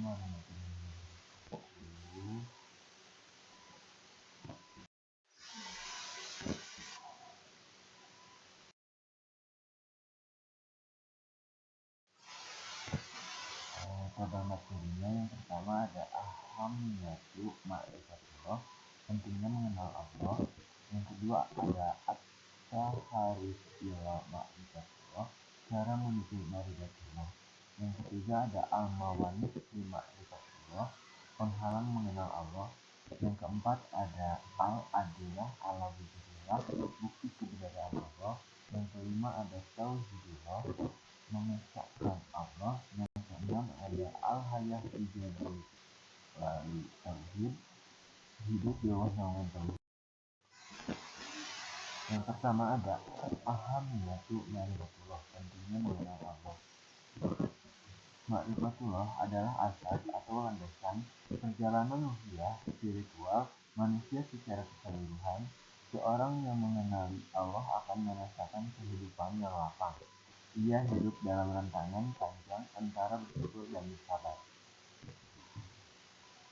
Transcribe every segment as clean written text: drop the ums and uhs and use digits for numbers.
warahmatullahi wabarakatuh. Pada materinya yang pertama ada ahamiyatu ma'rifatullah, pentingnya mengenal Allah. Yang kedua ada at-taharif ila ma'rifatullah, cara menuju ma'rifatullah. Yang ketiga ada al-mawanis li ma'rifatullah, penghalang mengenal Allah. Yang keempat ada al-adillah ala wujudillah, bukti keberadaan Allah. Yang kelima ada tauhidullah, mengesahkan Allah. Yang keenam ada al-hayah ijazah lalu tauhid, hidup di bawah naungan tauhid. Yang pertama ada ahamiyatu ma'rifatullah, pentingnya mengenal Allah. Ma'rifatullah adalah asas atau landasan perjalanan ruhiyah spiritual manusia secara keseluruhan. Seorang yang mengenali Allah akan merasakan kehidupan yang lapang. Ia hidup dalam rentangan panjang antara bersyukur dan bersabar.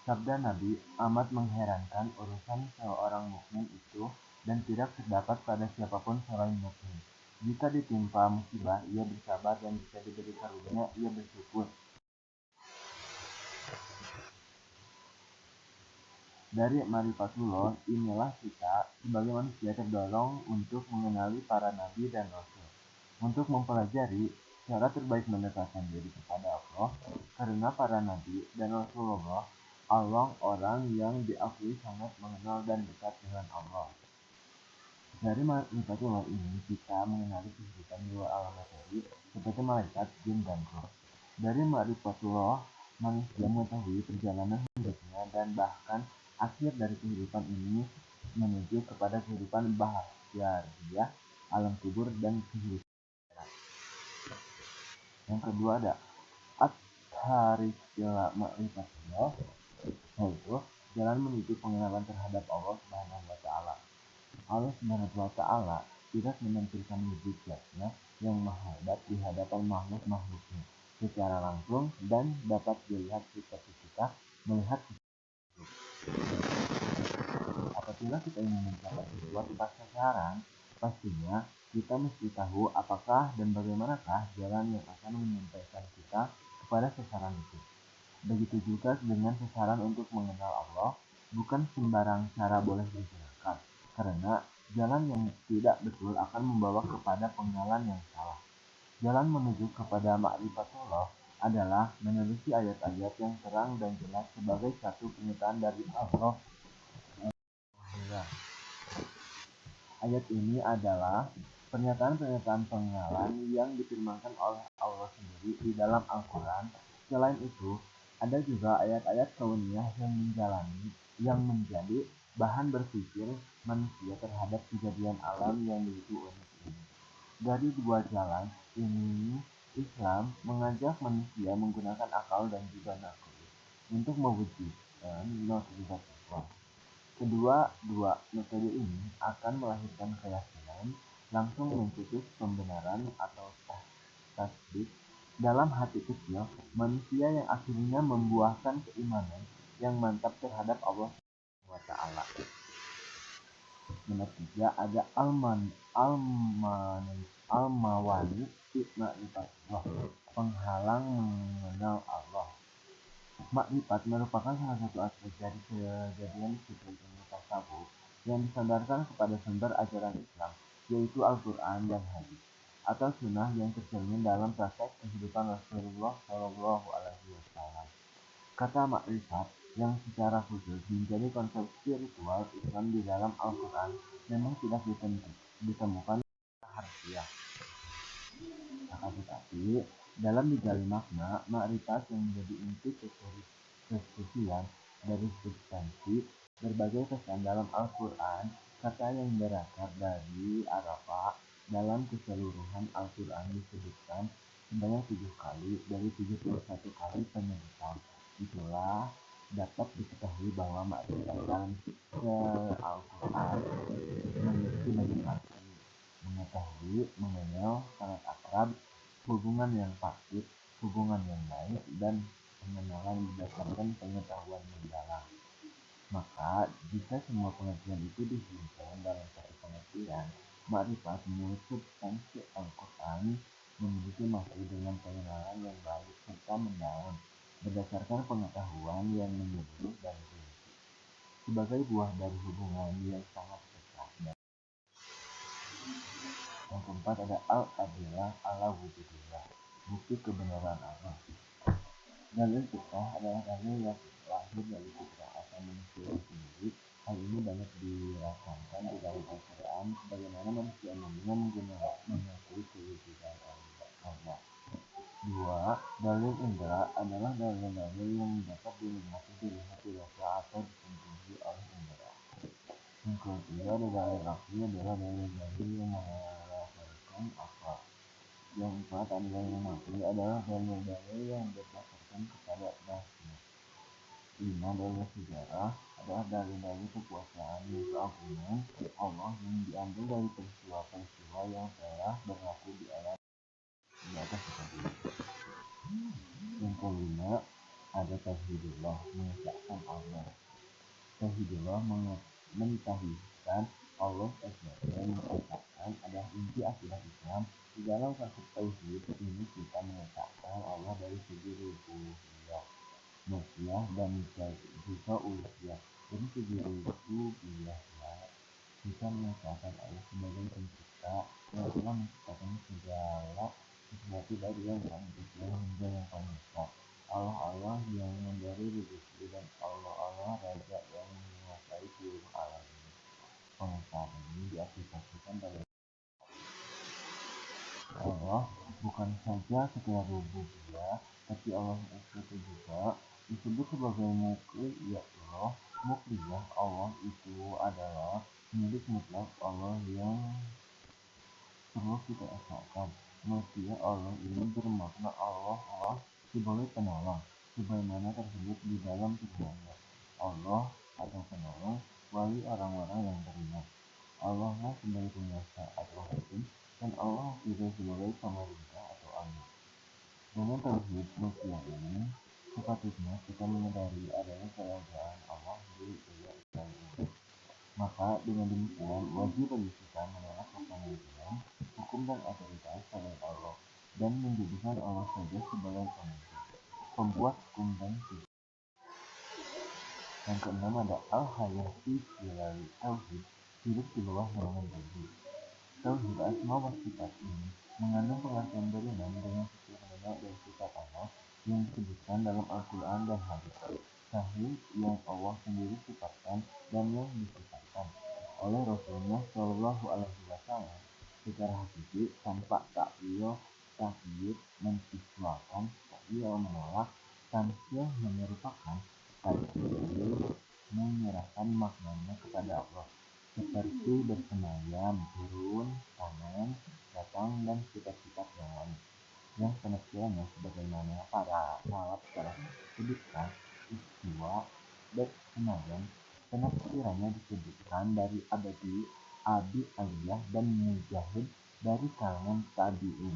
Sabda Nabi amat mengherankan urusan seorang mukmin itu dan tidak terdapat pada siapapun selain mukmin. Jika ditimpa musibah, ia bersabar, dan jika diberi karunia, ia bersyukur. Dari ma'rifatullah inilah kita sebagai manusia terdorong untuk mengenali para nabi dan rasul, untuk mempelajari cara terbaik mendekatkan diri kepada Allah, karena para nabi dan Rasulullah orang yang diakui sangat mengenal dan dekat dengan Allah. Dari ma'rifatullah ini kita mengenali kehidupan di luar alam materi seperti malaikat, jin, dan roh. Dari ma'rifatullah manusia mengetahui perjalanan hidupnya dan bahkan akhir dari kehidupan ini menuju kepada kehidupan bahagia, alam kubur, dan kehidupan. Yang kedua ada at-tarikh ila ma'rifatullah, yaitu jalan menuju pengenalan terhadap Allah Subhanahu wa Ta'ala. Allah Subhanahu wa Ta'ala tidak menampilkan wujud zatnya yang maha hebat di hadapan makhluk-makhluknya secara langsung dan dapat dilihat seperti kita melihat hidup. Apabila kita ingin mencapai sesuatu sasaran, pastinya kita mesti tahu apakah dan bagaimanakah jalan yang akan menyampaikan kita kepada sasaran itu. Begitu juga dengan sasaran untuk mengenal Allah, bukan sembarang cara boleh digunakan, karena jalan yang tidak betul akan membawa kepada pengenalan yang salah. Jalan menuju kepada ma'rifatullah adalah menelusuri ayat-ayat yang terang dan jelas sebagai satu pernyataan dari Allah. Ayat ini adalah pernyataan-pernyataan pengenalan yang difirmankan oleh Allah sendiri di dalam Al-Quran. Selain itu, ada juga ayat-ayat kauniyah yang menjadi bahan berpikir manusia terhadap kejadian alam yang begitu unik ini. Dari dua jalan ini, Islam mengajak manusia menggunakan akal dan juga naluri untuk mewujudkan ma'rifatullah. Kedua metode ini akan melahirkan keyakinan, langsung mencetus pembenaran atau tasdik dalam hati kecil manusia yang akhirnya membuahkan keimanan yang mantap terhadap Allah SWT. Nomor 3 ada al-mawani ma'rifatullah, penghalang mengenal Allah. Makrifat merupakan salah satu aspek dari kejadian disiplin ilmu tasawuf yang disandarkan kepada sumber ajaran Islam, yaitu Al-Quran dan Hadis, atau sunnah yang tercermin dalam praktek kehidupan Rasulullah SAW. Kata makrifat yang secara khusus menjadi konsep spiritual Islam di dalam Al-Quran memang tidak ditemukan harfiah. Tetapi dalam digali makna, makrifat yang menjadi inti kesucian dari substansi berbagai pesan dalam Al-Quran, kata yang berakar dari Arafah dalam keseluruhan Al-Quran disebutkan sebanyak 7 kali dari 71 kali penyebutan. Itulah dapat diketahui bahwa makrifat dalam Al-Quran memiliki banyak arti: mengetahui, mengenal, sangat akrab, hubungan yang pasti, hubungan yang baik, dan pengenalan berdasarkan pengetahuan mendalam. Maka, jika semua pengertian itu dihimpun dalam satu pengertian, makrifat menurut substansi Al-Quran memiliki materi dengan pengenalan yang baik serta mendalam, berdasarkan pengetahuan yang menyeluruh dan rinci, sebagai buah dari hubungan yang sangat dekat. Yang keempat ada al-adillah ala wujudillah, bukti kebenaran Allah. Dalil fitrah adalah dalil yang lahir dari fitrah asal manusia sendiri. Hal ini banyak dirasakan di dalam Al-Quran, sebagaimana manusia umumnya mengakui kewujudan Allah. Dua, dalil indra adalah dalil-dalil yang dapat dinikmati, dilihat, dirasa, atau disentuhi oleh indra. Yang ketiga ada dalil akli adalah dalil-dalil yang menghasilkan akal. Yang keempat ada dalil nakli adalah dalil-dalil yang berdasarkan kepada bahasa. Lima, dalil sejarah adalah dalil-dalil kekuasaan dan keagungan Allah yang diambil dari peristiwa-peristiwa yang telah berlaku di alam di atas tadi. Yang kelima ada tauhidullah, mengesahkan Allah. Tauhidullah mentauhidkan Allah sebagai mengesahkan adalah inti akidah Islam. Di dalam kasus tauhid ini kita mengesahkan Allah dari segi rububiyah, maksiyah, dan juga uluhiyah. Dari segi rububiyah kita mengesahkan Allah sebagai pencipta yang telah menciptakan segala sesuatu dari yang paling kecil hingga yang paling besar. Allah yang memberi rezeki, dan Allah Raja yang menguasai seluruh alam ini. Pengesahan ini diaplikasikan pada Allah bukan saja sekedar rububiyah, tapi Allah itu juga disebut sebagai mukliyatullah. Mukliyah Allah itu adalah milik mutlak Allah yang perlu kita esahkan. Maksudnya Allah ini bermakna Allah sebagai penolong, sebagaimana tersebut di dalam firman-Nya. Allah adalah penolong bagi orang-orang yang beriman. Allah lah sebagai penguasa atau hakim, dan Allah juga sebagai pemerintah atau amir. Dengan tauhid manusia ini, sepatutnya kita menyadari adanya keadaan Allah di dunia Islam ini. Maka dengan demikian wajib bagi kita menolak kepemimpinan, hukum dan otoritas selain Allah, dan menjadikan Allah saja sebagai pemimpin, pembuat hukum dan hukum. Yang keenam ada al-hayah fi zilali tauhid, hidup di bawah naungan tauhid. Tauhid asma wa sifat ini mengandung pengertian beriman dengan sesungguhnya dan sifat Allah yang disebutkan dalam Al-Quran dan hadis sahih yang Allah sendiri sifatkan dan yang disifatkan oleh Rasulnya Shallallahu Alaihi Wasallam secara hakiki, tanpa takwil, takyid, mensiswakan, takwil menolak, tamsil menyerupakan, takyid menyerahkan maknanya kepada Allah, seperti bersemayam, turun, tanam, datang, dan sifat-sifat yang lain, yang penafsirannya sebagaimana para salaf telah disebutkan. Istiwa, bersemayam, penafsirannya disebutkan dari Abi Aliyah dan Mujahid dari kalangan tabi'in.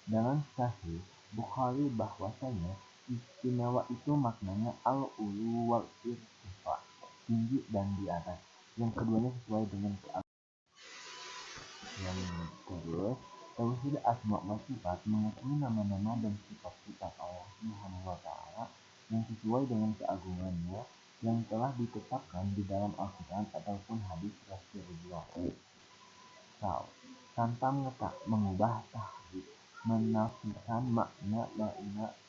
Dalam Sahih Bukhari bahwasanya istimewa itu maknanya al-ulu wal irtifa, tinggi dan di atas. Yang keduanya sesuai dengan yang kedua, tauhid asma wa sifat mengakui nama-nama dan sifat-sifat Allah Subhanahu wa Ta'ala yang sesuai dengan keagungannya yang telah ditetapkan di dalam Al-Quran ataupun hadis Rasulullah. Tanpa mengubah tahrif, menafikan makna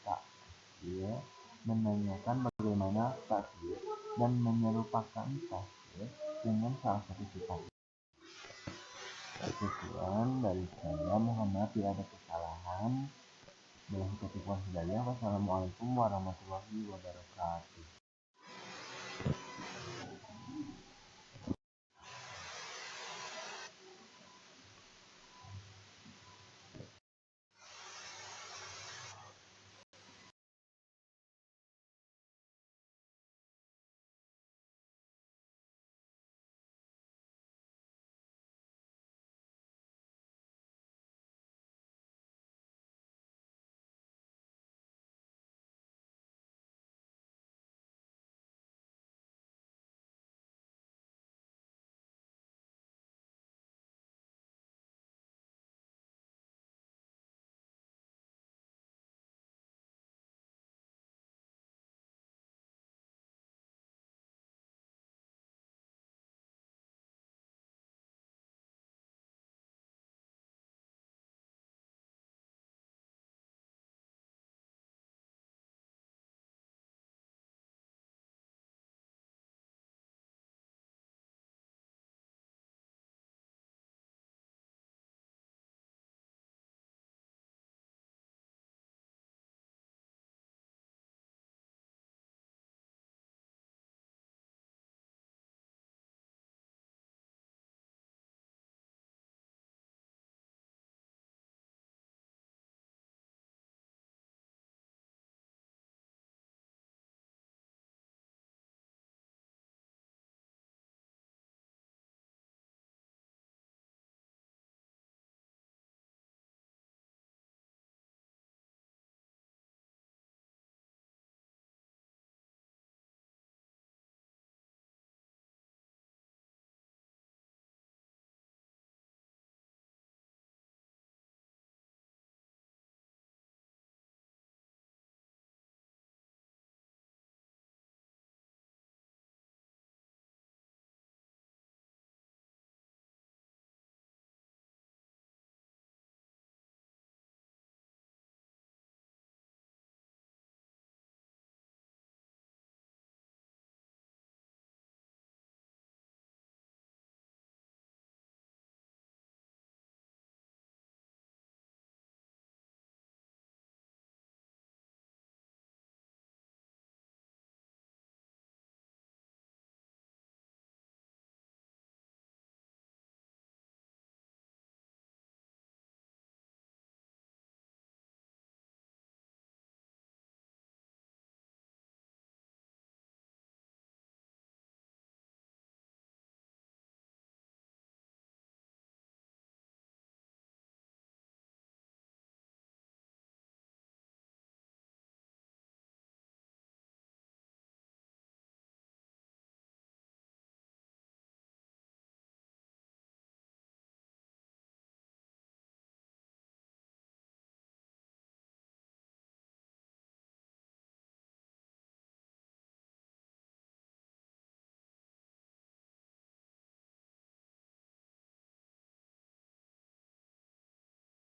takwil, menanyakan bagaimana takwil, dan menyerupakan takwil dengan salah satu sifat. Sekian dari saya, Muhammad, tidak ada kesalahan. Wassalamualaikum warahmatullahi wabarakatuh.